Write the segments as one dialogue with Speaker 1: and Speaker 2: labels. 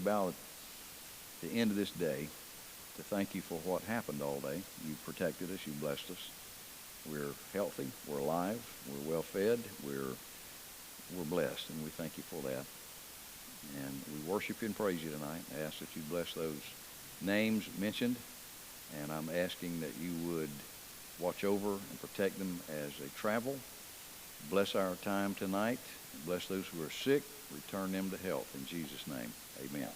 Speaker 1: About at the end of this day to thank you for what happened all day. You protected us. You blessed us. We're healthy. We're alive. We're well fed. We're blessed, and we thank you for that. And we worship you and praise you tonight. I ask that you bless those names mentioned, and I'm asking that you would watch over and protect them as they travel. Bless our time tonight. Bless those who are sick. Return them to health. In Jesus' name, amen.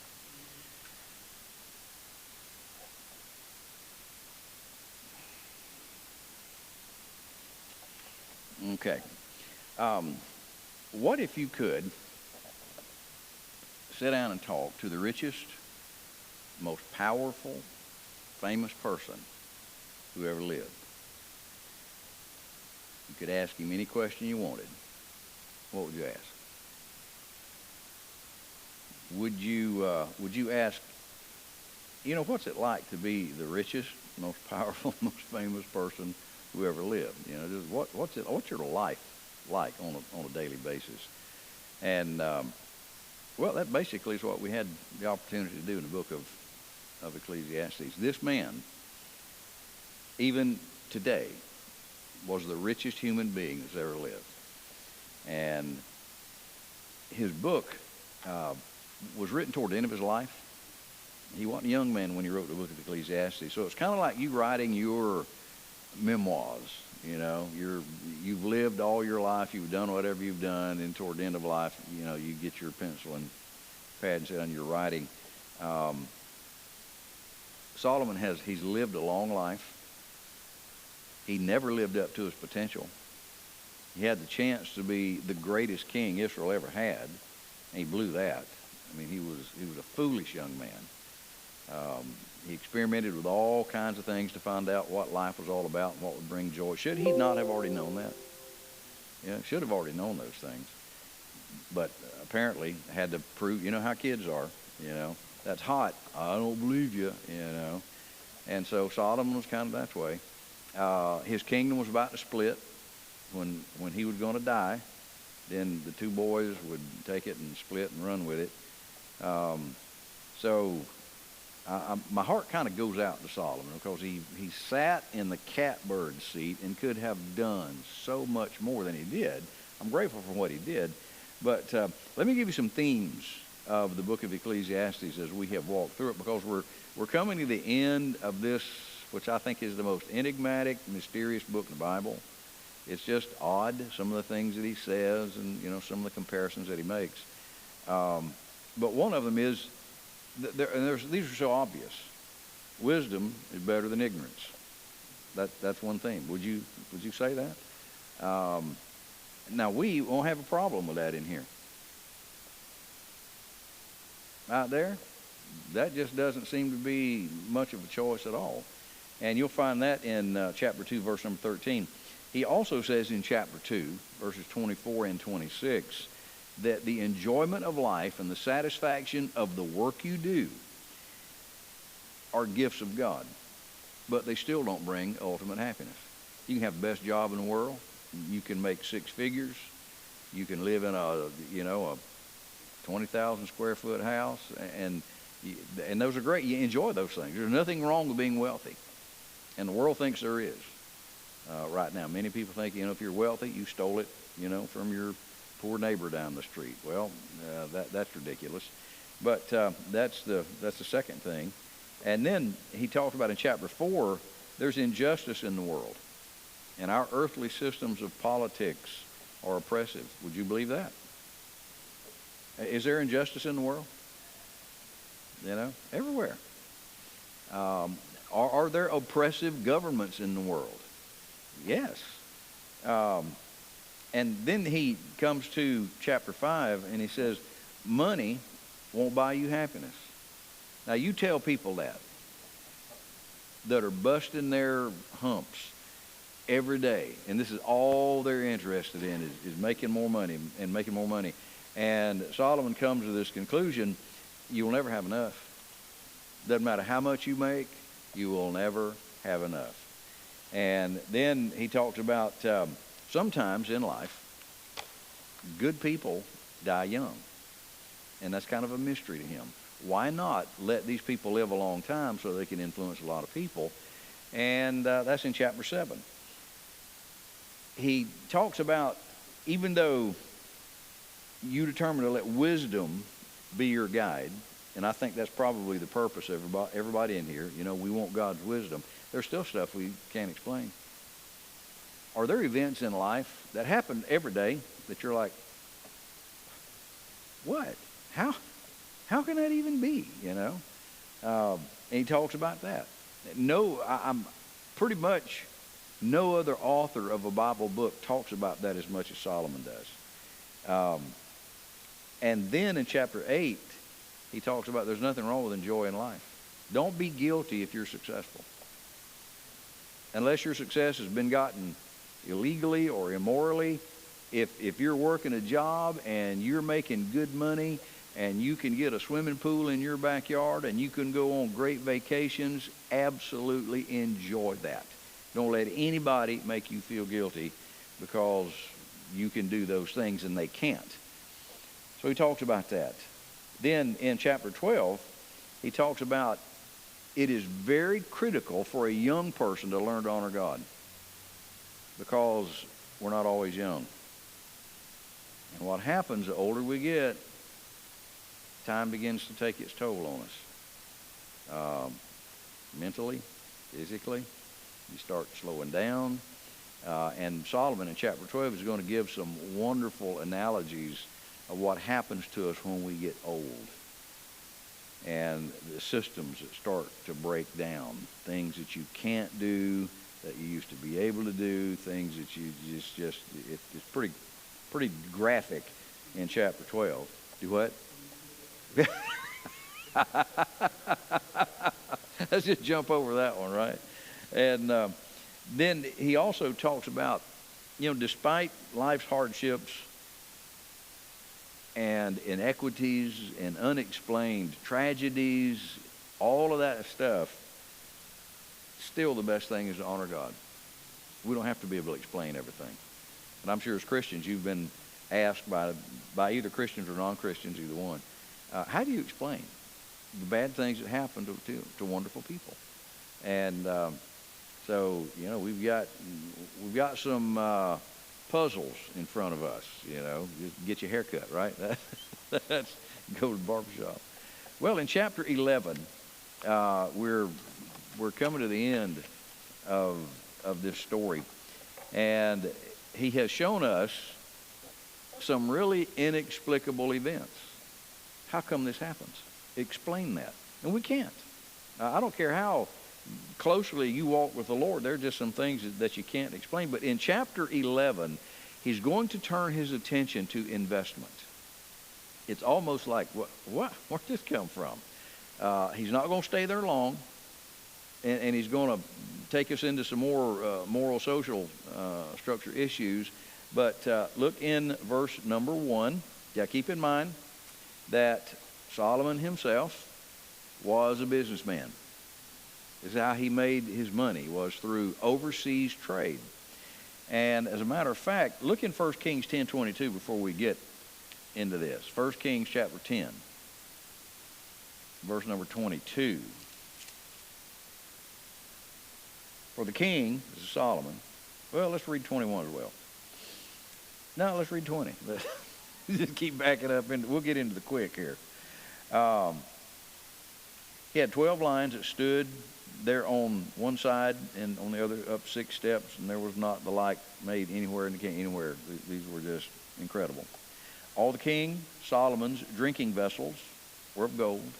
Speaker 1: Okay. What if you could sit down and talk to the richest, most powerful, famous person who ever lived? You could ask him any question you wanted. What would you ask? Would you ask, what's it like to be the richest, most powerful, most famous person who ever lived? Just what's your life like on a daily basis? And that basically is what we had the opportunity to do in the book of Ecclesiastes. This man, even today, was the richest human being that's ever lived. And his book was written toward the end of his life. He wasn't a young man when he wrote the book of Ecclesiastes. So it's kind of like you writing your memoirs. You've lived all your life. You've done whatever you've done. And toward the end of life, you get your pencil and pad and sit down, you're writing. Solomon he's lived a long life. He never lived up to his potential. He had the chance to be the greatest king Israel ever had, and he blew that. I mean, he was a foolish young man. He experimented with all kinds of things to find out what life was all about and what would bring joy. Should he not have already known that? Should have already known those things. But apparently had to prove, how kids are, that's hot. I don't believe you, And so Solomon was kind of that way. His kingdom was about to split when he was going to die. Then the two boys would take it and split and run with it. My heart kind of goes out to Solomon because he sat in the catbird seat and could have done so much more than he did. I'm grateful for what he did. But let me give you some themes of the book of Ecclesiastes as we have walked through it, because we're coming to the end of this, which I think is the most enigmatic, mysterious book in the Bible. It's just odd, some of the things that he says and, some of the comparisons that he makes. But one of them is, these are so obvious. Wisdom is better than ignorance. That's one thing. Would you say that? Now, we won't have a problem with that in here. Out there, that just doesn't seem to be much of a choice at all. And you'll find that in chapter 2, verse number 13. He also says in chapter 2, verses 24 and 26, that the enjoyment of life and the satisfaction of the work you do are gifts of God, but they still don't bring ultimate happiness. You can have the best job in the world. You can make six figures. You can live in a 20,000 square foot house, and those are great. You enjoy those things. There's nothing wrong with being wealthy, and the world thinks there is. Right now, many people think, if you're wealthy, you stole it, from your poor neighbor down the street. Well, that's ridiculous. But that's the second thing. And then he talked about in chapter 4, there's injustice in the world, and our earthly systems of politics are oppressive. Would you believe that? Is there injustice in the world? Everywhere. Are there oppressive governments in the world? Yes. And then he comes to chapter 5 and he says, money won't buy you happiness. Now, you tell people that are busting their humps every day, and this is all they're interested in is making more money and making more money. And Solomon comes to this conclusion: you will never have enough. Doesn't matter how much you make, you will never have enough. And then he talks about sometimes in life, good people die young. And that's kind of a mystery to him. why not let these people live a long time so they can influence a lot of people? And that's in chapter 7. He talks about, even though you determine to let wisdom be your guide, and I think that's probably the purpose of everybody in here. We want God's wisdom. There's still stuff we can't explain. Are there events in life that happen every day that you're like, what? How can that even be? And he talks about that. I'm pretty much no other author of a Bible book talks about that as much as Solomon does. And then in chapter 8, he talks about there's nothing wrong with enjoying life. Don't be guilty if you're successful. Unless your success has been gotten illegally or immorally, if you're working a job and you're making good money and you can get a swimming pool in your backyard and you can go on great vacations, absolutely enjoy that. Don't let anybody make you feel guilty because you can do those things and they can't. So he talks about that. Then in chapter 12, he talks about it is very critical for a young person to learn to honor God because we're not always young. And what happens the older we get, time begins to take its toll on us. Mentally, physically, you start slowing down. And Solomon in chapter 12 is going to give some wonderful analogies of what happens to us when we get old. And the systems that start to break down. Things that you can't do that you used to be able to do. Things that you it's pretty graphic in chapter 12. Do what? Let's just jump over that one, right? And then he also talks about, despite life's hardships and inequities and unexplained tragedies, all of that stuff, still the best thing is to honor God. We don't have to be able to explain everything. And I'm sure as Christians, you've been asked by either Christians or non-Christians, either one, how do you explain the bad things that happen to wonderful people? And so, we've got some puzzles in front of us, just get your hair cut, right? That's go to the barbershop. Well, in chapter 11, we're coming to the end of this story, and he has shown us some really inexplicable events. How come this happens? Explain that. And we can't. I don't care how closely you walk with the Lord, there are just some things that you can't explain. But in chapter 11, he's going to turn his attention to investment. It's almost like, what? Where'd this come from? He's not going to stay there long, and he's going to take us into some more moral, social structure issues. But look in verse number 1. Yeah, keep in mind that Solomon himself was a businessman. This is how he made his money, was through overseas trade. And as a matter of fact, look in 1 Kings 10:22 before we get into this. 1 Kings chapter 10, verse number 22. For the king, this is Solomon. Well, let's read 21 as well. No, let's read 20. Just keep backing up. We'll get into the quick here. He had 12 lions that stood there on one side and on the other up 6 steps, and there was not the like made anywhere in the king, anywhere. These were just incredible. All the king Solomon's drinking vessels were of gold.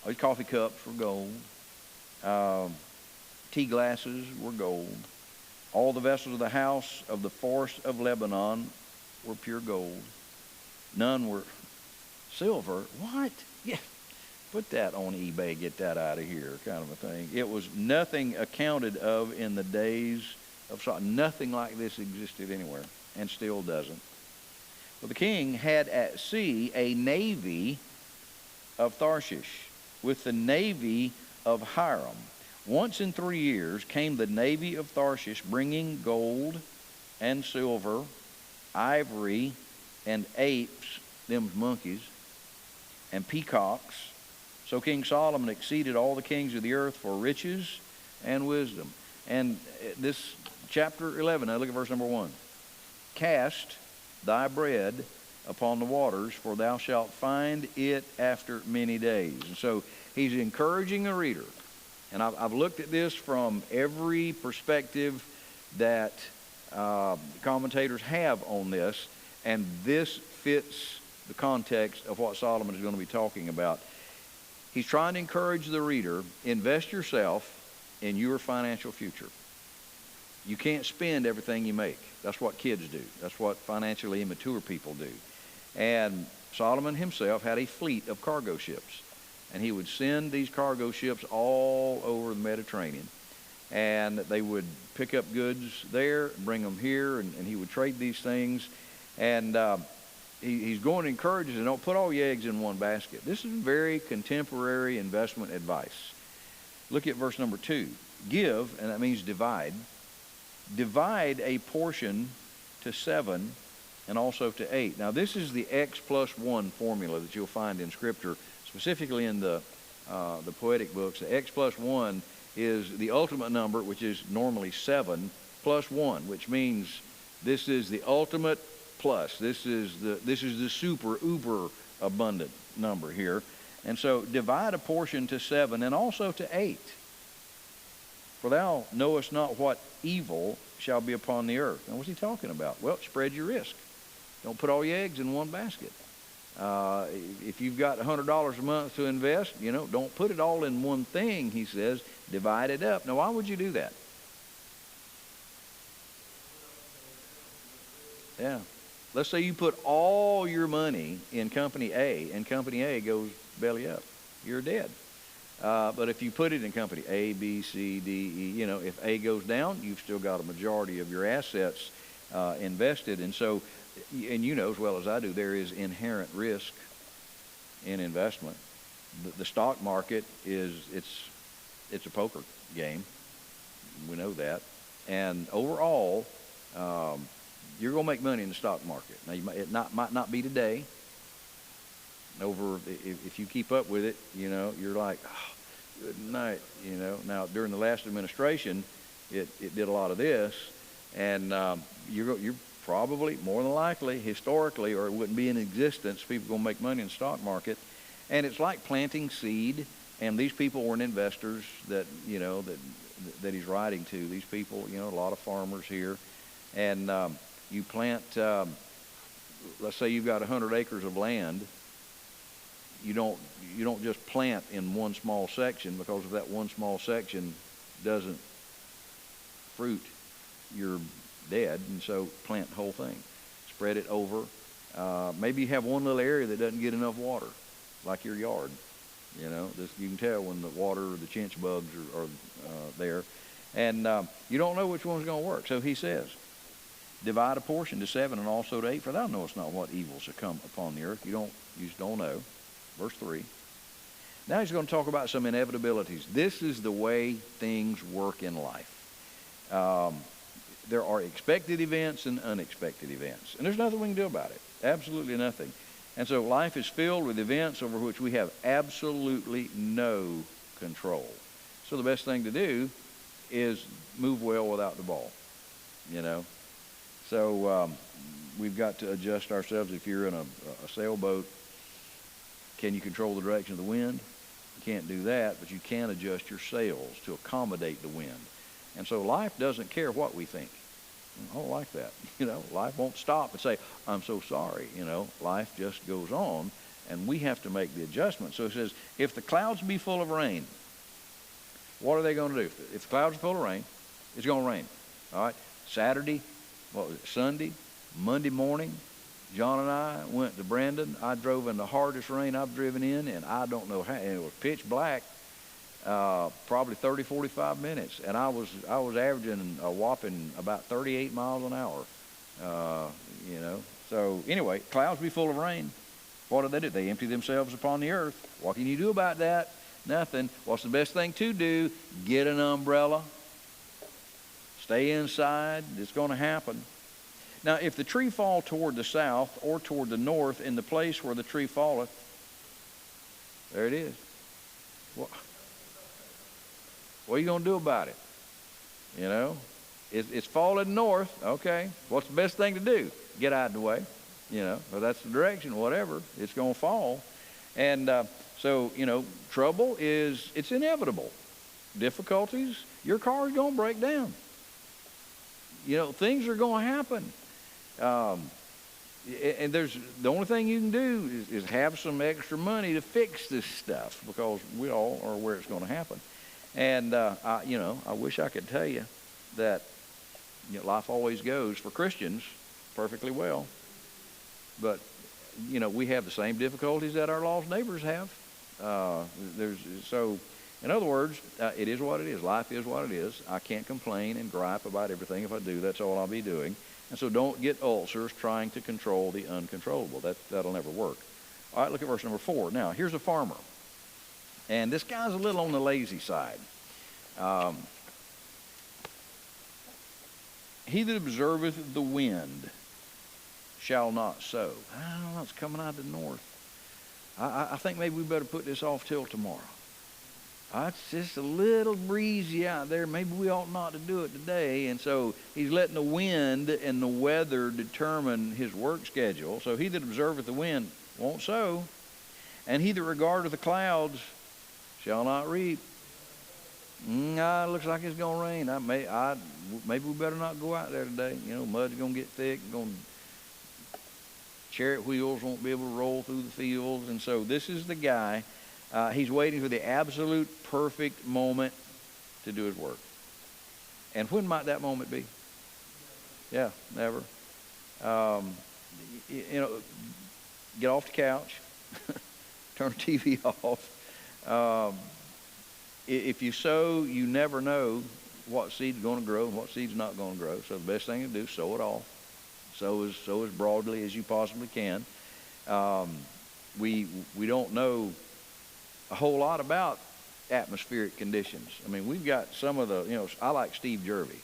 Speaker 1: All his coffee cups were gold. Tea glasses were gold. All the vessels of the house of the forest of Lebanon were pure gold. None were silver. What? Yeah. Put that on eBay, get that out of here, kind of a thing. It was nothing accounted of in the days of Solomon. Nothing like this existed anywhere, and still doesn't. Well, the king had at sea a navy of Tarshish with the navy of Hiram. Once in 3 years came the navy of Tarshish bringing gold and silver, ivory, and apes, them's monkeys, and peacocks. So King Solomon exceeded all the kings of the earth for riches and wisdom. And this chapter 11, now look at verse number 1. Cast thy bread upon the waters, for thou shalt find it after many days. And so he's encouraging the reader. And I've looked at this from every perspective that commentators have on this, and this fits the context of what Solomon is going to be talking about. He's trying to encourage the reader, invest yourself in your financial future. You can't spend everything you make. That's what kids do. That's what financially immature people do. And Solomon himself had a fleet of cargo ships. And he would send these cargo ships all over the Mediterranean. And they would pick up goods there, bring them here, and he would trade these things. And he's going to encourage us, don't put all your eggs in one basket. This is very contemporary investment advice. Look at verse number 2. Give, and that means divide. Divide a portion to 7 and also to 8. Now this is the X plus 1 formula that you'll find in Scripture, specifically in the poetic books. The X plus 1 is the ultimate number, which is normally 7, plus 1, which means this is the ultimate plus. This is the super uber abundant number here. And so divide a portion to 7 and also to 8. For thou knowest not what evil shall be upon the earth. Now what's he talking about? Well, spread your risk. Don't put all your eggs in one basket. If you've got $100 a month to invest, don't put it all in one thing, he says. Divide it up. Now why would you do that? Yeah. Let's say you put all your money in Company A, and Company A goes belly up. You're dead. But if you put it in Company A, B, C, D, E, if A goes down, you've still got a majority of your assets invested. And so, and as well as I do, there is inherent risk in investment. The stock market it's a poker game. We know that. And overall, you're going to make money in the stock market. Now, might not be today. If you keep up with it, you're like, oh, good night, Now, during the last administration, it did a lot of this, and you're probably, more than likely, historically, or it wouldn't be in existence, people going to make money in the stock market. And it's like planting seed, and these people weren't investors that he's writing to. These people, a lot of farmers here, and you plant, let's say you've got 100 acres of land. You don't just plant in one small section, because if that one small section doesn't fruit, you're dead. And so plant the whole thing. Spread it over. Maybe you have one little area that doesn't get enough water, like your yard. You can tell when the water or the chinch bugs are there. And you don't know which one's going to work. So he says, divide a portion to 7 and also to 8, for thou knowest not what evil shall come upon the earth. You just don't know. Verse 3. Now he's going to talk about some inevitabilities. This is the way things work in life. There are expected events and unexpected events. And there's nothing we can do about it. Absolutely nothing. And so life is filled with events over which we have absolutely no control. So the best thing to do is move well without the ball. So we've got to adjust ourselves. If you're in a sailboat, can you control the direction of the wind? You can't do that, but you can adjust your sails to accommodate the wind. And so life doesn't care what we think. I don't like that. Life won't stop and say, I'm so sorry. Life just goes on, and we have to make the adjustment. So it says, if the clouds be full of rain, what are they going to do? If the clouds are full of rain, it's going to rain. All right? Saturday, Sunday, Monday morning, John and I went to Brandon. I drove in the hardest rain I've driven in, and I don't know how. And it was pitch black, probably 30, 45 minutes. And I was averaging a whopping about 38 miles an hour, So anyway, clouds be full of rain. What do? They empty themselves upon the earth. What can you do about that? Nothing. What's the best thing to do? Get an umbrella. Stay inside. It's going to happen. Now, if the tree fall toward the south or toward the north, in the place where the tree falleth, There it is. What are you going to do about it? You know, it's falling north. Okay, what's the best thing to do? Get out of the way. You know, or that's the direction, whatever. It's going to fall. And so, you know, trouble it's inevitable. Difficulties, your car's going to break down. You know, things are going to happen. And the only thing you can do is have some extra money to fix this stuff, because we all are where it's going to happen. And, I wish I could tell you that life always goes, for Christians, perfectly well. But, we have the same difficulties that our lost neighbors have. In other words, it is what it is. Life is what it is. I can't complain and gripe about everything. If I do, that's all I'll be doing. And so don't get ulcers trying to control the uncontrollable. That'll never work. All right, look at verse number 4. Now, here's a farmer. And this guy's a little on the lazy side. He that observeth the wind shall not sow. I don't know, it's coming out of the north. I think maybe we better put this off till tomorrow. It's just a little breezy out there. Maybe we ought not to do it today. And so he's letting the wind and the weather determine his work schedule. So he that observeth the wind won't sow, and he that regardeth the clouds shall not reap. It looks like it's going to rain. Maybe we better not go out there today. Mud's going to get thick. Chariot wheels won't be able to roll through the fields. And so this is the guy. He's waiting for the absolute perfect moment to do his work. And when might that moment be? Yeah, never. Get off the couch. Turn the TV off. If you sow, you never know what seed's going to grow and what seed's not going to grow. So the best thing to do, sow it all. Sow as broadly as you possibly can. We don't know a whole lot about atmospheric conditions. I mean, we've got some of the, I like Steve Jervey.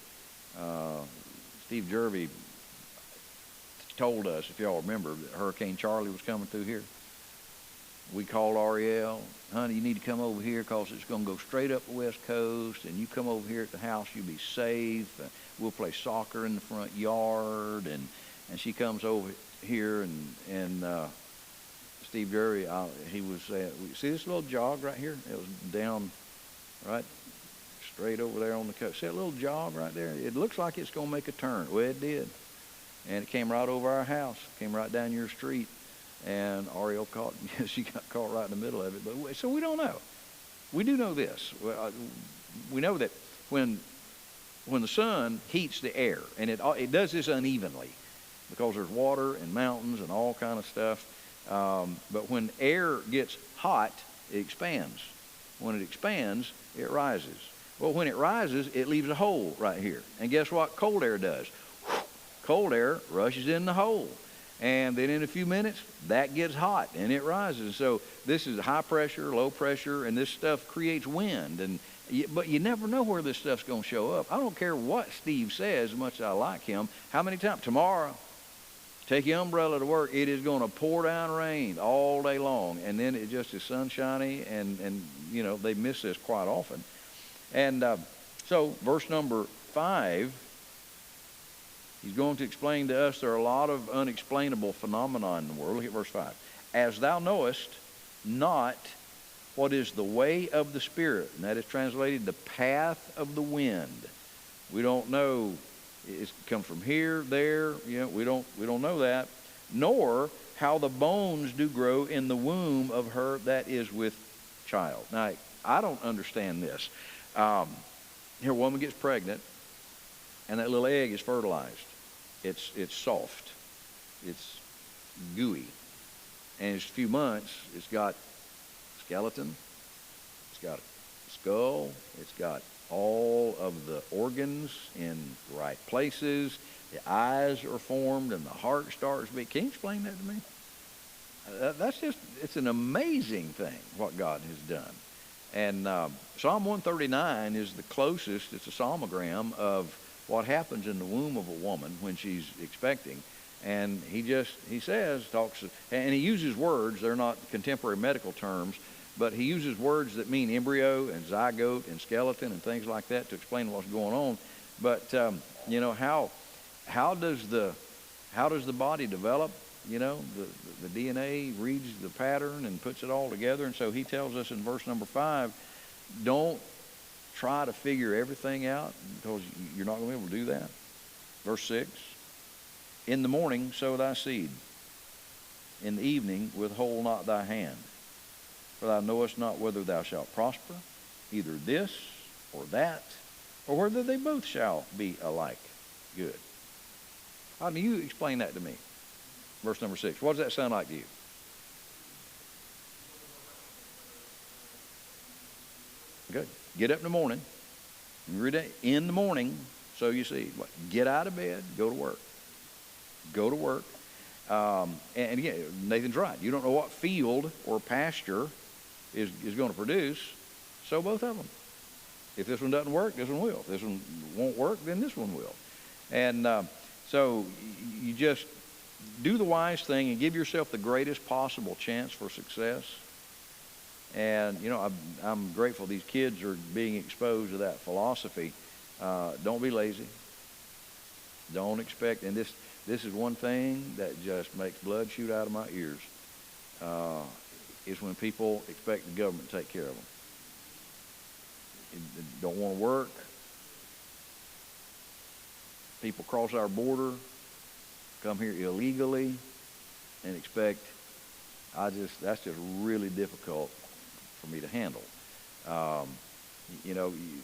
Speaker 1: Steve Jervey told us, if y'all remember, that Hurricane Charlie was coming through here. We called Ariel, honey, you need to come over here because it's going to go straight up the west coast, and you come over here at the house, you'll be safe. We'll play soccer in the front yard, and she comes over here, and Steve Jerry, he was saying, see this little jog right here? It was down right straight over there on the coast. See that little jog right there? It looks like it's going to make a turn. Well, it did. And it came right over our house, came right down your street. And Ariel she got caught right in the middle of it. But so we don't know. We do know this. We know that when the sun heats the air, and it does this unevenly because there's water and mountains and all kind of stuff. But when air gets hot, it expands. When it expands, it rises. Well, when it rises, it leaves a hole right here. And guess what cold air does? Cold air rushes in the hole. And then in a few minutes, that gets hot and it rises. So this is high pressure, low pressure, and this stuff creates wind. But you never know where this stuff's going to show up. I don't care what Steve says, as much as I like him. How many times? Tomorrow, take your umbrella to work. It is going to pour down rain all day long. And then it just is sunshiny, and they miss this quite often. And so verse number 5, he's going to explain to us there are a lot of unexplainable phenomena in the world. Look at verse 5. As thou knowest not what is the way of the Spirit, and that is translated the path of the wind. We don't know. It comes from here, there. We don't know that. Nor how the bones do grow in the womb of her that is with child. Now, I don't understand this. Here, a woman gets pregnant, and that little egg is fertilized. It's soft. It's gooey. And in a few months, it's got skeleton. It's got a skull. It's got all of the organs in the right places. The eyes are formed, and the heart starts beating. Can you explain that to me? It's an amazing thing what God has done. And Psalm 139 is the closest. It's a psalmogram of what happens in the womb of a woman when she's expecting. And he says, and he uses words, they're not contemporary medical terms, but he uses words that mean embryo and zygote and skeleton and things like that to explain what's going on. But how does the body develop? The DNA reads the pattern and puts it all together. And so he tells us in verse number 5, don't try to figure everything out, because you're not going to be able to do that. Verse 6, in the morning sow thy seed, in the evening withhold not thy hand. For thou knowest not whether thou shalt prosper, either this or that, or whether they both shall be alike good. How do you explain that to me? Verse number 6. What does that sound like to you? Good. Get up in the morning. Every day, in the morning, sow your seed. Get out of bed. Go to work. Go to work. And again, Nathan's right. You don't know what field or pasture is going to produce. Sow both of them. If this one doesn't work, this one will. If this one won't work, then this one will. And so you just do the wise thing and give yourself the greatest possible chance for success. And, I'm grateful these kids are being exposed to that philosophy. Don't be lazy. Don't expect, and this is one thing that just makes blood shoot out of my ears, is when people expect the government to take care of them. Don't want to work. People cross our border, come here illegally, and expect, that's just really difficult for me to handle.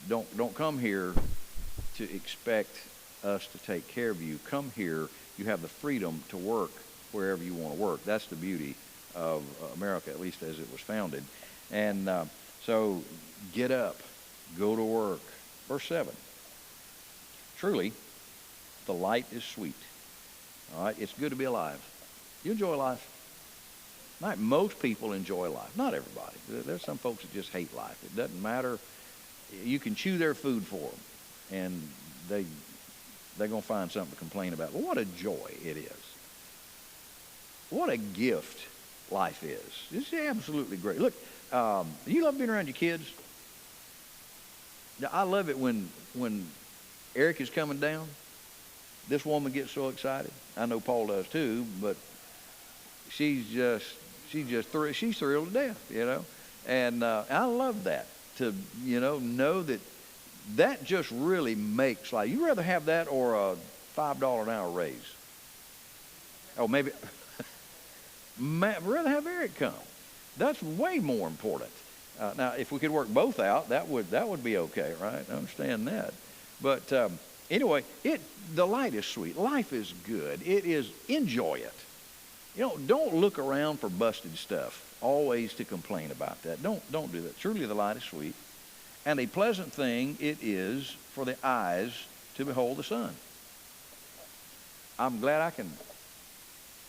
Speaker 1: Don't come here to expect us to take care of you. Come here, you have the freedom to work wherever you want to work. That's the beauty of America, at least as it was founded. And so get up, go to work. Verse 7. Truly, the light is sweet. All right, it's good to be alive. You enjoy life? Right, most people enjoy life. Not everybody. There's some folks that just hate life. It doesn't matter. You can chew their food for them, and they're going to find something to complain about. But what a joy it is. What a gift life is. It's absolutely great. Look, you love being around your kids? I love it when Eric is coming down. This woman gets so excited. I know Paul does too, but she's thrilled to death, And I love that, to, know that just really makes life. You'd rather have that or a $5 an hour raise. Oh, maybe, I'd rather have Eric come. That's way more important. Now, if we could work both out, that would be okay, right? I understand that. But anyway, the light is sweet. Life is good. It is, enjoy it. Don't look around for busted stuff, always to complain about that. Don't do that. Truly the light is sweet, and a pleasant thing it is for the eyes to behold the sun. I'm glad I can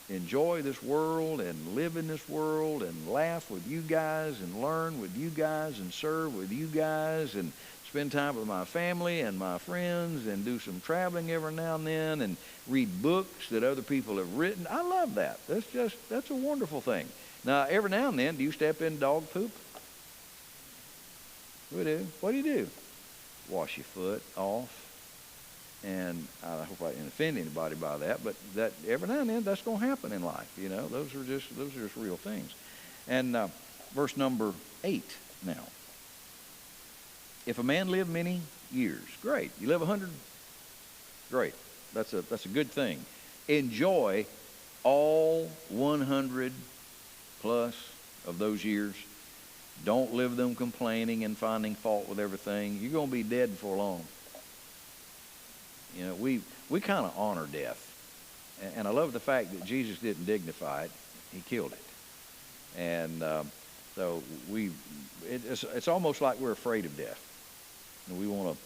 Speaker 1: enjoy this world and live in this world and laugh with you guys and learn with you guys and serve with you guys and spend time with my family and my friends and do some traveling every now and then and read books that other people have written. I love that. That's a wonderful thing. Now, every now and then, do you step in dog poop? We do. What do? Wash your foot off. And I hope I didn't offend anybody by that, but that every now and then that's going to happen in life. Those are just real things. And verse number 8 now. If a man live many years, great. You live 100, great. That's a good thing. Enjoy all 100 plus of those years. Don't live them complaining and finding fault with everything. You're going to be dead before long. We kind of honor death. And I love the fact that Jesus didn't dignify it. He killed it. And so it's almost like we're afraid of death. And we want to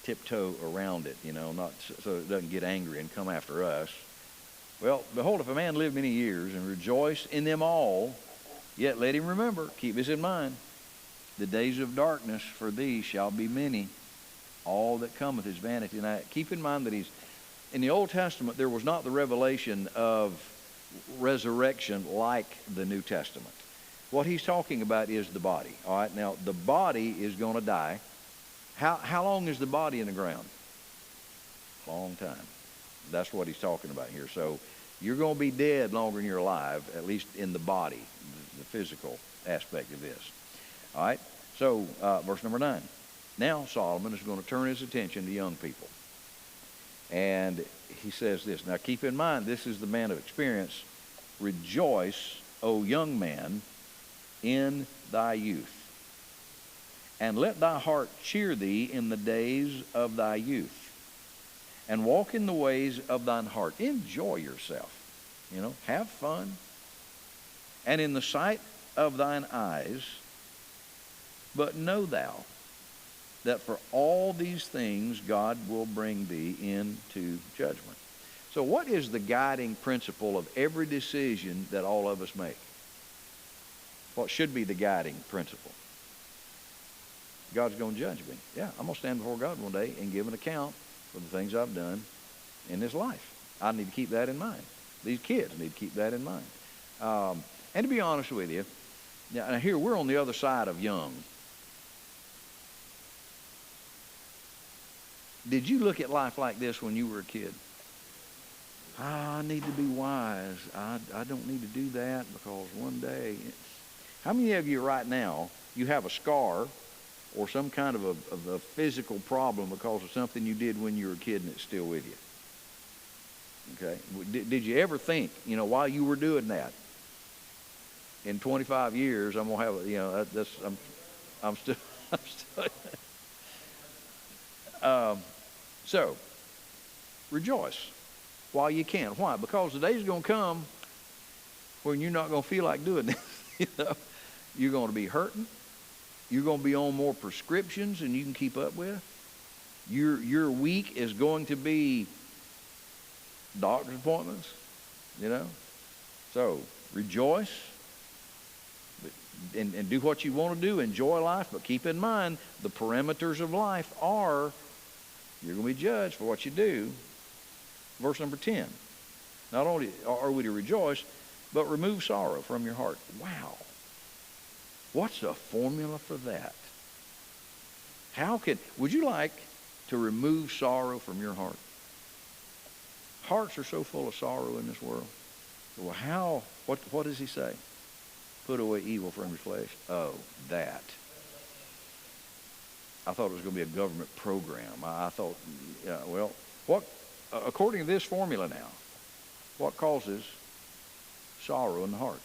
Speaker 1: tiptoe around it, not so it doesn't get angry and come after us. Well, behold, if a man live many years and rejoice in them all, yet let him remember, keep this in mind, the days of darkness for thee shall be many. All that cometh is vanity. Now, keep in mind that in the Old Testament, there was not the revelation of resurrection like the New Testament. What he's talking about is the body. All right, now the body is going to die. How long is the body in the ground? Long time. That's what he's talking about here. So you're going to be dead longer than you're alive, at least in the body, the physical aspect of this. All right, so verse number 9. Now Solomon is going to turn his attention to young people. And he says this. Now keep in mind, this is the man of experience. Rejoice, O young man, in thy youth. And let thy heart cheer thee in the days of thy youth. And walk in the ways of thine heart. Enjoy yourself. Have fun. And in the sight of thine eyes, but know thou that for all these things God will bring thee into judgment. So what is the guiding principle of every decision that all of us make? What should be the guiding principle? God's going to judge me. Yeah, I'm going to stand before God one day and give an account for the things I've done in this life. I need to keep that in mind. These kids need to keep that in mind. And to be honest with you, now here we're on the other side of young. Did you look at life like this when you were a kid? I need to be wise. I don't need to do that because one day... How many of you right now, you have a scar or some kind of a physical problem because of something you did when you were a kid and it's still with you? Okay? Did you ever think, while you were doing that, in 25 years, I'm going to have, I'm still... So, rejoice while you can. Why? Because the day's going to come when you're not going to feel like doing this. You're going to be hurting. You're going to be on more prescriptions than you can keep up with. Your week is going to be doctor's appointments, So, rejoice and do what you want to do. Enjoy life, but keep in mind the parameters of life are you're going to be judged for what you do. Verse number 10. Not only are we to rejoice, but remove sorrow from your heart. Wow. What's the formula for that? Would you like to remove sorrow from your heart? Hearts are so full of sorrow in this world. Well, what does he say? Put away evil from your flesh. Oh, that. I thought it was going to be a government program. I thought, according to this formula now, what causes sorrow in the heart?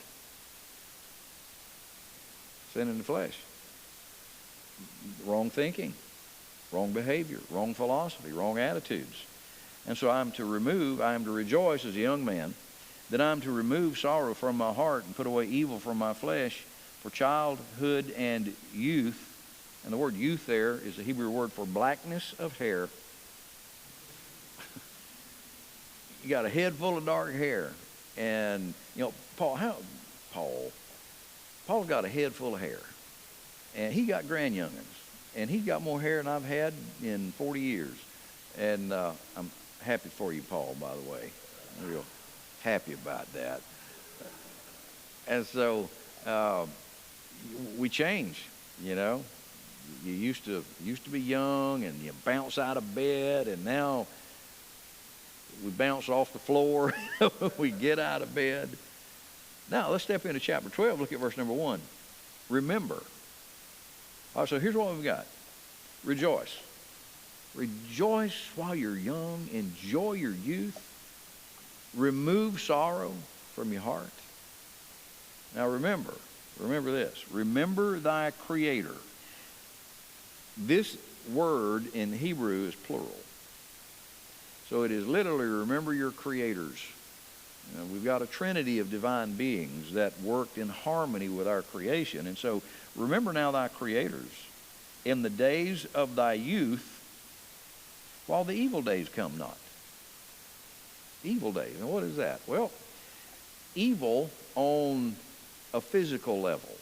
Speaker 1: Sin in the flesh. Wrong thinking, wrong behavior, wrong philosophy, wrong attitudes. And so I am to rejoice as a young man, that I am to remove sorrow from my heart and put away evil from my flesh, for childhood and youth. And the word youth there is the Hebrew word for blackness of hair. You got a head full of dark hair. And, Paul's got a head full of hair. And he got grandyoungins. And he's got more hair than I've had in 40 years. And I'm happy for you, Paul, by the way. I'm real happy about that. And so we change, You used to be young and you bounce out of bed, and now we bounce off the floor. We get out of bed. Now let's step into chapter 12. Look at verse number 1. Remember. All right, so here's what we've got. Rejoice. Rejoice while you're young. Enjoy your youth. Remove sorrow from your heart. Now remember this. Remember thy Creator. This word in Hebrew is plural. So it is literally remember your creators. We've got a trinity of divine beings that worked in harmony with our creation. And so remember now thy creators in the days of thy youth, while the evil days come not. Evil days. And what is that? Well, evil on a physical level.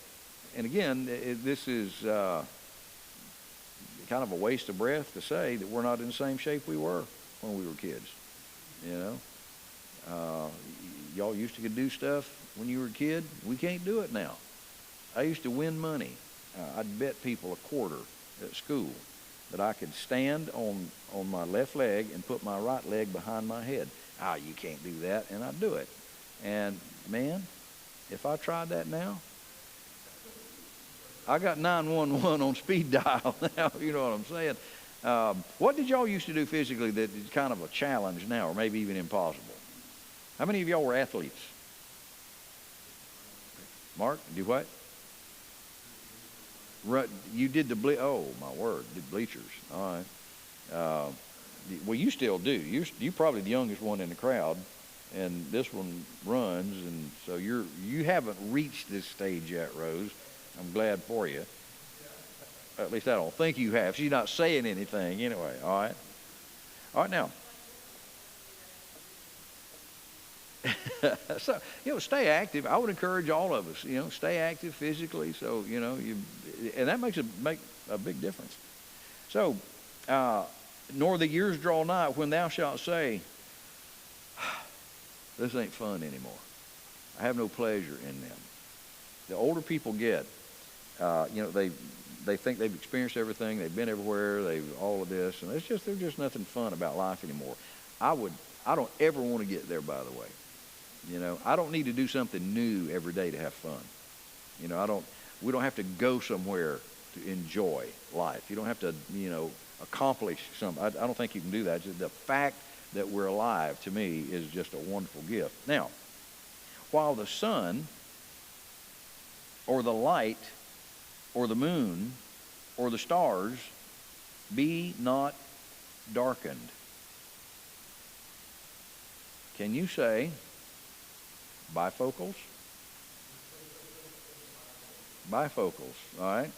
Speaker 1: And again, this is kind of a waste of breath to say that we're not in the same shape we were when we were kids. Y'all used to do stuff when you were a kid. We can't do it now. I used to win money. I'd bet people a quarter at school that I could stand on my left leg and put my right leg behind my head. You can't do that, and I'd do it. And man, if I tried that now, I got 911 on speed dial now. You know what I'm saying? What did y'all used to do physically that is kind of a challenge now, or maybe even impossible? How many of y'all were athletes? Mark, do what? You did the oh my word, did bleachers. All right. Well, you still do. You're probably the youngest one in the crowd, and this one runs, and so you haven't reached this stage yet, Rose. I'm glad for you. At least I don't think you have. She's not saying anything anyway. All right now. So, stay active. I would encourage all of us, stay active physically. So, and that makes a big difference. So, nor the years draw nigh when thou shalt say, this ain't fun anymore. I have no pleasure in them. The older people get, they think they've experienced everything. They've been everywhere. All of this, and there's just nothing fun about life anymore. I don't ever want to get there, by the way. I don't need to do something new every day to have fun. We don't have to go somewhere to enjoy life. You don't have to, accomplish something. I don't think you can do that. Just the fact that we're alive, to me, is just a wonderful gift. Now, while the sun or the light or the moon or the stars be not darkened. Can you say bifocals? Bifocals, all right?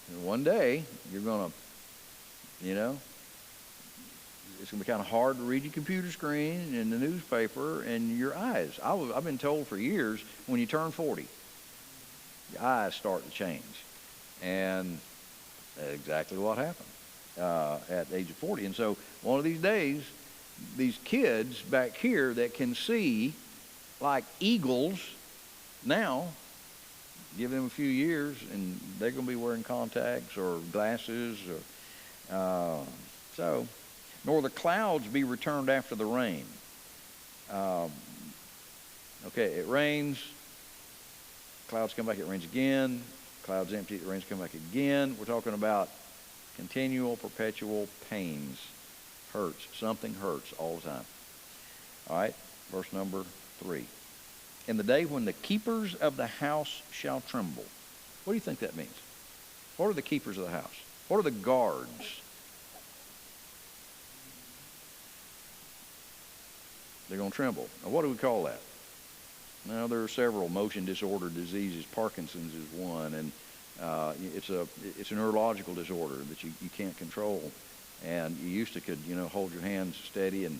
Speaker 1: And one day, you're going to, it's going to be kind of hard to read your computer screen and the newspaper and your eyes. I've been told for years, when you turn 40, your eyes start to change. And that's exactly what happened at the age of 40. And so one of these days, these kids back here that can see like eagles now, give them a few years and they're going to be wearing contacts or glasses. So, nor the clouds be returned after the rain. Okay, it rains, clouds come back, it rains again, clouds empty, it rains, come back again. We're talking about continual, perpetual pains. Hurts. Something hurts all the time. All right, verse number 3. In the day when the keepers of the house shall tremble. What do you think that means? What are the keepers of the house? What are the guards? They're going to tremble. Now, what do we call that? Now, there are several motion disorder diseases. Parkinson's is one, and it's a neurological disorder that you can't control. And you used to could, hold your hands steady, and,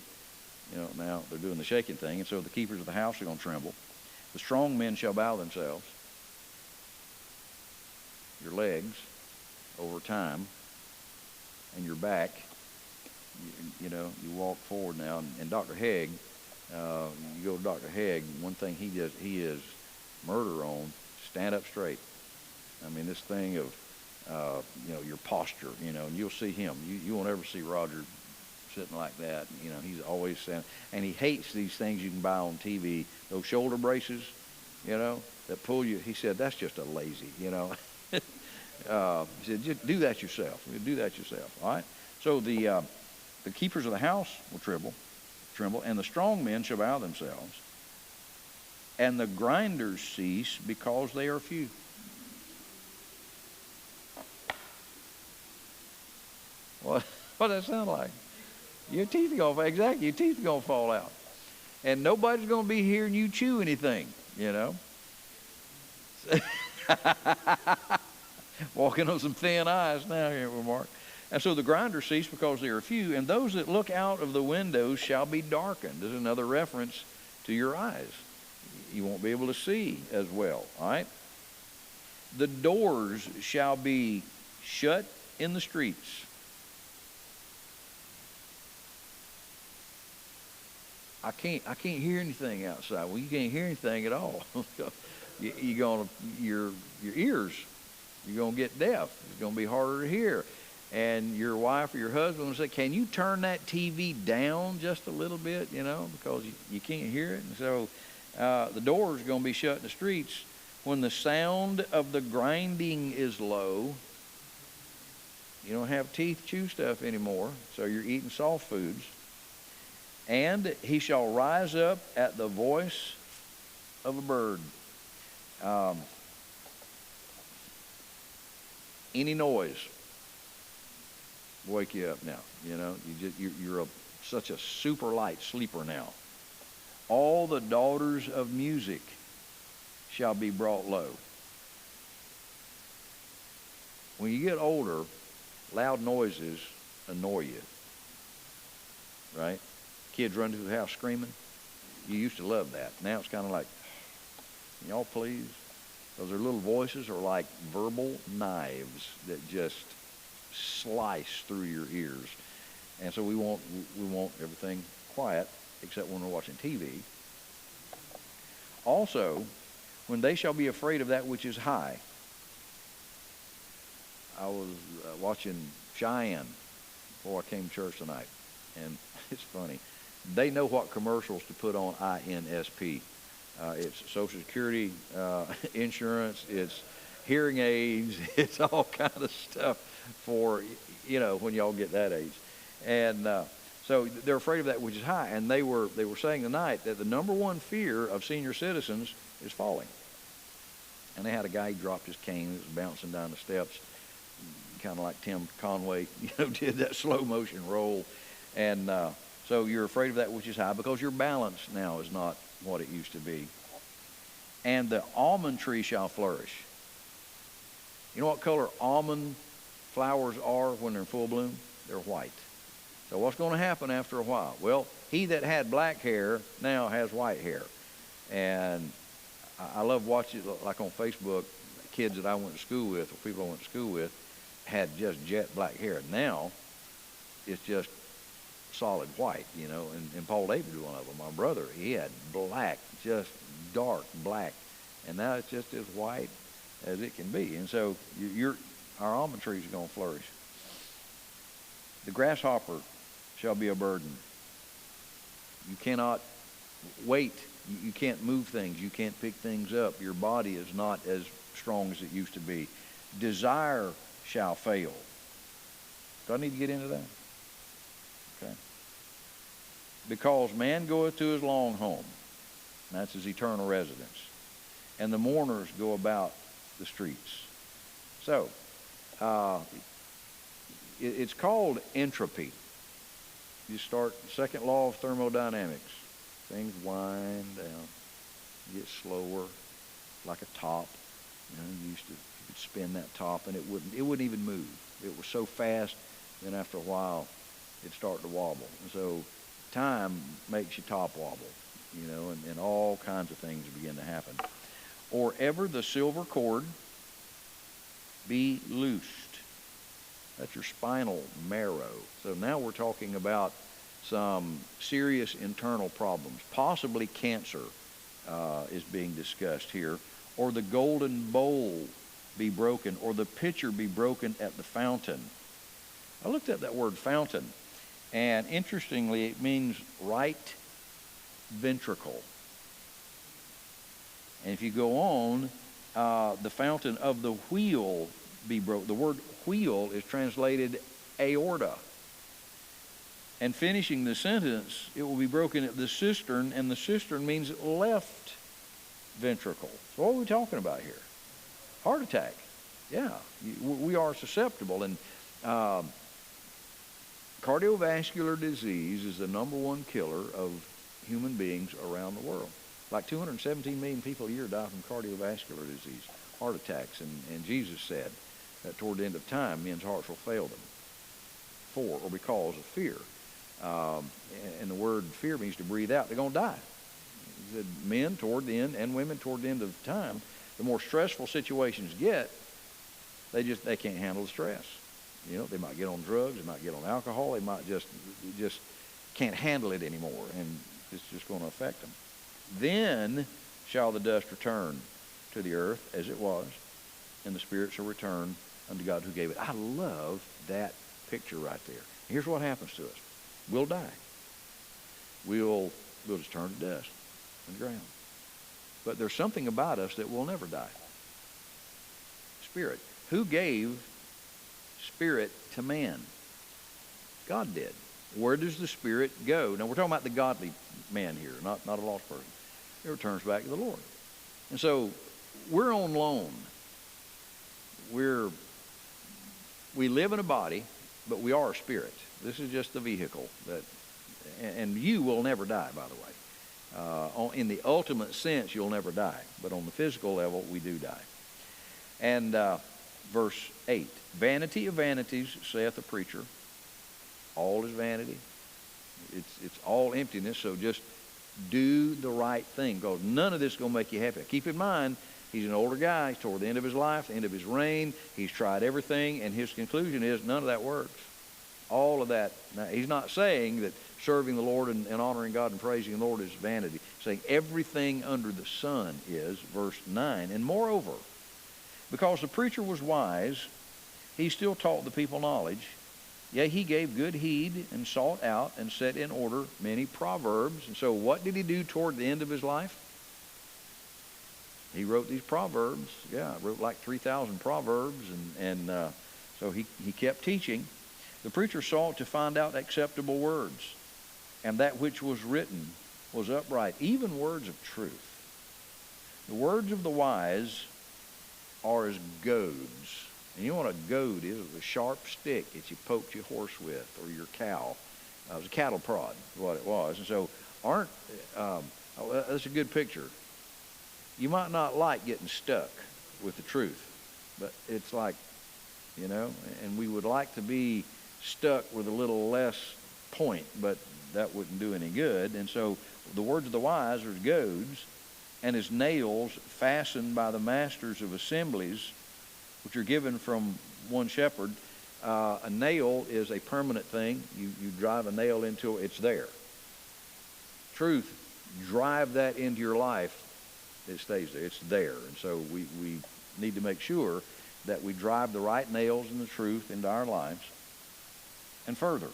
Speaker 1: now they're doing the shaking thing. And so the keepers of the house are going to tremble. The strong men shall bow themselves. Your legs, over time, and your back, you walk forward now. And Dr. Haig, you go to Dr. Haig, one thing he is murder on, stand up straight. I mean, this thing of, your posture, and you'll see him. You won't ever see Roger sitting like that. He's always saying, and he hates these things you can buy on TV, those shoulder braces, that pull you. He said, that's just a lazy, He said, just do that yourself. Do that yourself, all right? So the keepers of the house will tremble, and the strong men shall bow themselves, and the grinders cease because they are few. What does that sound like? Your teeth are going to fall. Exactly, your teeth are going to fall out. And nobody's going to be hearing you chew anything, Walking on some thin ice now here, Mark. And so the grinders cease because they are few, and those that look out of the windows shall be darkened. This is another reference to your eyes. You won't be able to see as well, all right? The doors shall be shut in the streets. I can't hear anything outside. Well, you can't hear anything at all. your ears, you're gonna get deaf. It's gonna be harder to hear. And your wife or your husband will say, "Can you turn that TV down just a little bit?" Because you can't hear it. And so the doors are gonna be shut in the streets when the sound of the grinding is low. You don't have teeth chew stuff anymore, so you're eating soft foods. And he shall rise up at the voice of a bird. Any noise wake you up now. You're such a super light sleeper now. All the daughters of music shall be brought low. When you get older, loud noises annoy you, right? Kids run through the house screaming. You used to love that. Now it's kind of like, y'all please? Because their little voices are like verbal knives that just slice through your ears. And so we want everything quiet except when we're watching TV. Also, when they shall be afraid of that which is high. I was watching Cheyenne before I came to church tonight, and it's funny. They know what commercials to put on INSP. It's Social Security, insurance, it's hearing aids, it's all kind of stuff for, when y'all get that age. And so they're afraid of that which is high. And they were saying tonight that the number one fear of senior citizens is falling. And they had a guy, he dropped his cane, he was bouncing down the steps, kind of like Tim Conway, did that slow motion roll. And so you're afraid of that which is high because your balance now is not what it used to be. And the almond tree shall flourish. You know what color almond flowers are when they're in full bloom? They're white. So what's going to happen after a while? Well, he that had black hair now has white hair. And I love watching, like on Facebook, kids that I went to school with, or people I went to school with, had just jet black hair. Now, it's just solid white, and Paul David was one of them. My brother, he had black, just dark black, and now it's just as white as it can be. And so our almond trees are going to flourish. The grasshopper shall be a burden. You cannot wait. You can't move things. You can't pick things up. Your body is not as strong as it used to be. Desire shall fail. Do I need to get into that? Okay. Because man goeth to his long home, and that's his eternal residence, and the mourners go about the streets. So, it's called entropy. You start the second law of thermodynamics. Things wind down, get slower, like a top. You could spin that top, and it wouldn't even move. It was so fast. Then after a while, it'd start to wobble. And so, time makes your top wobble, and all kinds of things begin to happen. Or ever the silver cord be loosed. That's your spinal marrow. So now we're talking about some serious internal problems. Possibly cancer is being discussed here. Or the golden bowl be broken, or the pitcher be broken at the fountain. I looked at that word fountain, and interestingly, it means right ventricle. And if you go on, the fountain of the wheel be broken. The word wheel is translated aorta. And finishing the sentence, it will be broken at the cistern, and the cistern means left ventricle. So what are we talking about here? Heart attack. Yeah, we are susceptible. And cardiovascular disease is the number one killer of human beings around the world. Like 217 million people a year die from cardiovascular disease, heart attacks. And Jesus said that toward the end of time, men's hearts will fail them for or because of fear. And the word fear means to breathe out. They're going to die. He said men toward the end and women toward the end of time, the more stressful situations get, they can't handle the stress. They might get on drugs, they might get on alcohol, they might just can't handle it anymore, and it's just going to affect them. Then shall the dust return to the earth as it was, and the spirit shall return unto God who gave it. I love that picture right there. Here's what happens to us. We'll die. We'll just turn to dust on the ground. But there's something about us that will never die. Spirit. Who gave spirit to man? God did. Where does the spirit go? Now we're talking about the godly man here, not a lost person. It returns back to the Lord. And so we're on loan. We live in a body, but we are a spirit. This is just the vehicle and you will never die, by the way. In the ultimate sense, you'll never die. But on the physical level, we do die. And verse 8, vanity of vanities, saith the preacher. All is vanity. It's all emptiness, so just do the right thing. Because none of this is going to make you happy. Keep in mind, he's an older guy. He's toward the end of his life, the end of his reign. He's tried everything, and his conclusion is none of that works. All of that. Now, he's not saying that serving the Lord and honoring God and praising the Lord is vanity. He's saying everything under the sun is, verse 9. And moreover, because the preacher was wise, he still taught the people knowledge. Yea, he gave good heed and sought out and set in order many proverbs. And so what did he do toward the end of his life? He wrote these proverbs. Yeah, wrote like 3,000 proverbs. And so he kept teaching. The preacher sought to find out acceptable words. And that which was written was upright, even words of truth. The words of the wise are as goads. And you know what a goad is? It's a sharp stick that you poke your horse with, or your cow. It was a cattle prod, is what it was. And so, that's a good picture. You might not like getting stuck with the truth, but it's like, and we would like to be stuck with a little less point, but that wouldn't do any good. And so, the words of the wise are as goads, and as nails fastened by the masters of assemblies, which are given from one shepherd. A nail is a permanent thing. You drive a nail into it, it's there. Truth, drive that into your life, it stays there. It's there. And so we need to make sure that we drive the right nails and the truth into our lives. And further,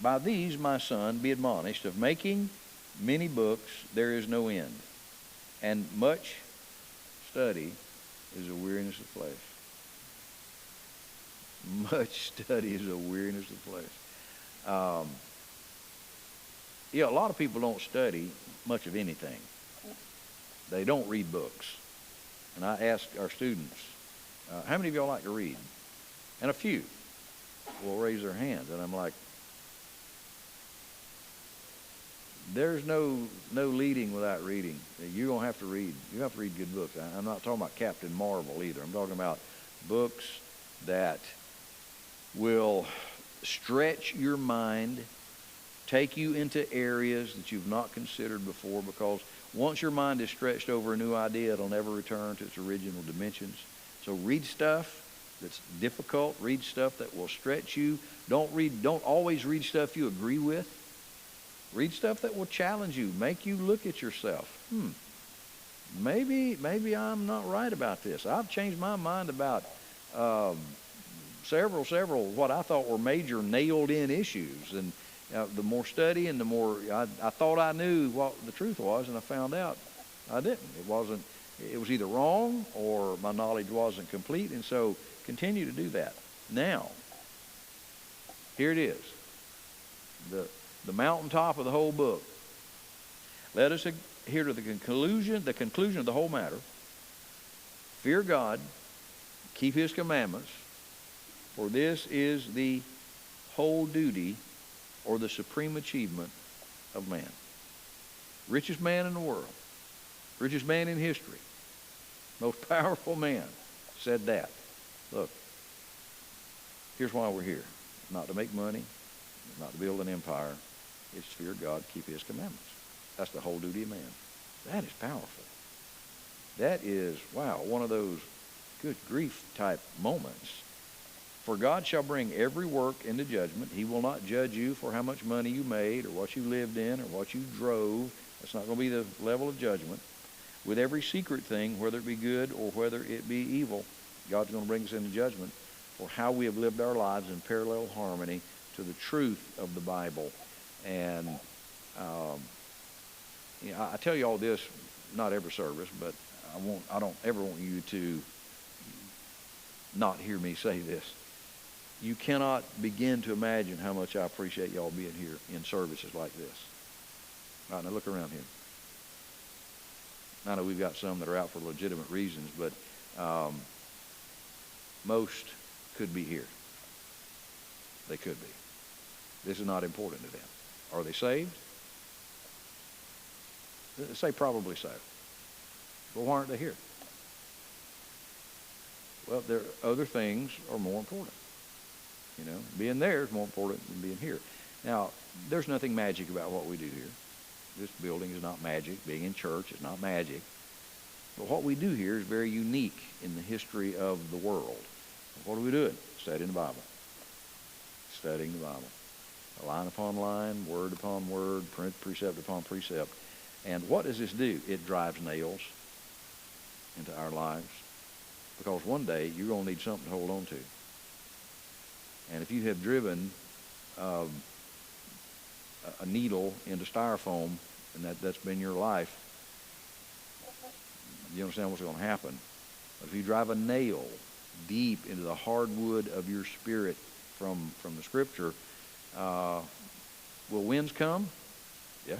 Speaker 1: by these, my son, be admonished, of making many books there is no end, and much study is a weariness of flesh. Much study is a weariness of flesh. A lot of people don't study much of anything. They don't read books. And I ask our students, how many of y'all like to read? And a few will raise their hands. And I'm like, there's no leading without reading. You're going to have to read. You have to read good books. I'm not talking about Captain Marvel either. I'm talking about books that will stretch your mind, take you into areas that you've not considered before, because once your mind is stretched over a new idea, it'll never return to its original dimensions. So read stuff that's difficult. Read stuff that will stretch you. Don't always read stuff you agree with. Read stuff that will challenge you, make you look at yourself. Maybe I'm not right about this. I've changed my mind about several what I thought were major nailed-in issues. And the more study and the more I thought I knew what the truth was, and I found out I didn't. It was either wrong or my knowledge wasn't complete. And so continue to do that. Now, here it is. The mountaintop of the whole book. Let us hear to the conclusion of the whole matter. Fear God, keep his commandments, for this is the whole duty or the supreme achievement of man. Richest man in the world, richest man in history, most powerful man said that. Look, here's why we're here. Not to make money, not to build an empire. It's to fear God, keep his commandments. That's the whole duty of man. That is powerful. That is, one of those good grief type moments. For God shall bring every work into judgment. He will not judge you for how much money you made or what you lived in or what you drove. That's not going to be the level of judgment. with every secret thing, whether it be good or whether it be evil. God's going to bring us into judgment for how we have lived our lives in parallel harmony to the truth of the Bible. And I tell you all this, not every service, but I don't ever want you to not hear me say this. You cannot begin to imagine how much I appreciate y'all being here in services like this. All right, now look around here. I know we've got some that are out for legitimate reasons, but most could be here. They could be. This is not important to them. Are they saved? Say probably so. Well, why aren't they here? Well, there other things are more important. You know, being there is more important than being here. Now, there's nothing magic about what we do here. This building is not magic. Being in church is not magic. But what we do here is very unique in the history of the world. What are we doing? Studying the Bible. Studying the Bible. Line upon line, word upon word, precept upon precept. And what does this do? It drives nails into our lives. Because one day you're going to need something to hold on to. And if you have driven a needle into styrofoam, and that's been your life, you understand what's going to happen. But if you drive a nail deep into the hardwood of your spirit from the Scripture, will winds come? Yeah.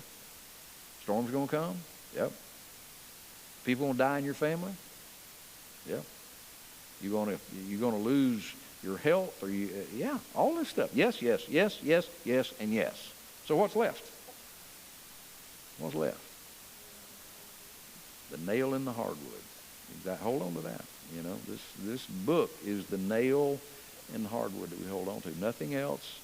Speaker 1: Storms going to come? Yep. People going to die in your family? Yep. You're going to lose your health, or yeah, all this stuff. Yes, yes, yes, yes, yes, and yes. So what's left? What's left? The nail in the hardwood. Hold on to that. You know, this book is the nail in the hardwood that we hold on to. Nothing else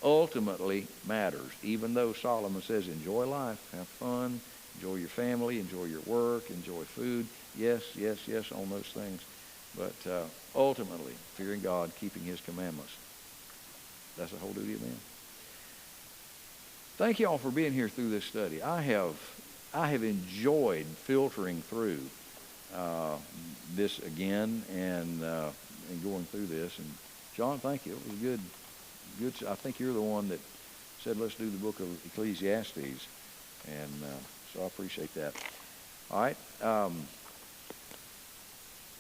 Speaker 1: ultimately matters. Even though Solomon says, enjoy life, have fun, enjoy your family, enjoy your work, enjoy food. Yes, yes, yes, on those things. But ultimately, fearing God, keeping His commandments. That's the whole duty of man. Thank you all for being here through this study. I have enjoyed filtering through this again and going through this. And John, thank you. It was good. I think you're the one that said let's do the book of Ecclesiastes, and so I appreciate that. All right.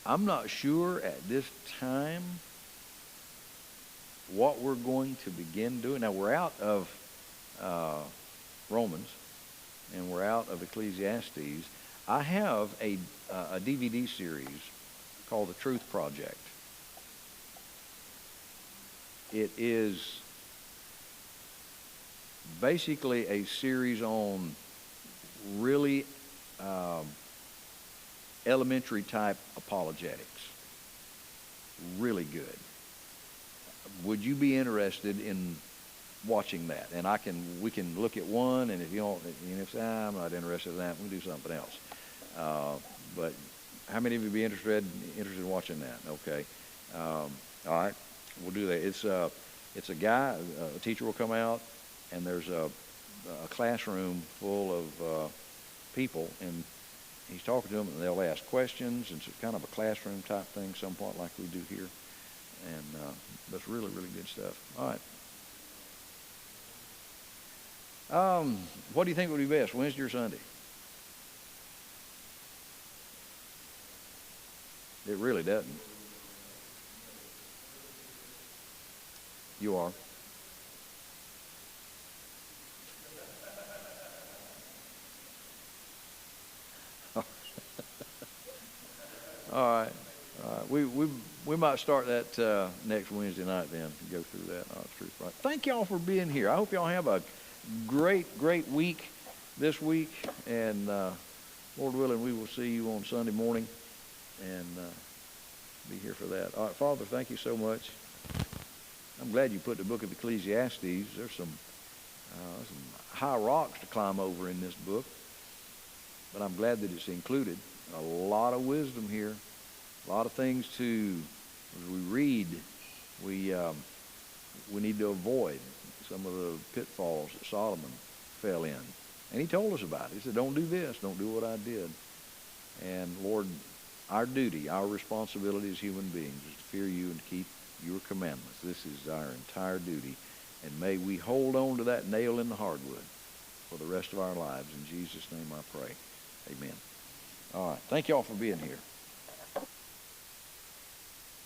Speaker 1: I'm not sure at this time what we're going to begin doing. Now, we're out of Romans, and we're out of Ecclesiastes. I have a DVD series called The Truth Project. It is basically a series on really elementary type apologetics. Really good. Would you be interested in watching that? And we can look at one, and if you don't, if I'm not interested in that, we can do something else. But how many of you be interested in watching that? Okay. All right. We'll do that. It's a guy, a teacher will come out, and there's a classroom full of people, and he's talking to them, and they'll ask questions. It's kind of a classroom type thing, somewhat like we do here. And that's really, really good stuff. All right. What do you think would be best, Wednesday or Sunday? It really doesn't. You are. All right. We might start that next Wednesday night then, go through that. Oh, it's truth, right. Thank y'all for being here. I hope y'all have a great week this week, and Lord willing, we will see you on Sunday morning and be here for that. All right, Father, thank you so much. I'm glad you put the book of Ecclesiastes. There's some high rocks to climb over in this book, but I'm glad that it's included. A lot of wisdom here, a lot of things to, as we read, we need to avoid some of the pitfalls that Solomon fell in. And he told us about it. He said, don't do this, don't do what I did. And Lord, our duty, our responsibility as human beings is to fear you and keep your commandments. This is our entire duty. And may we hold on to that nail in the hardwood for the rest of our lives. In Jesus' name I pray. Amen. All right. Thank you all for being here.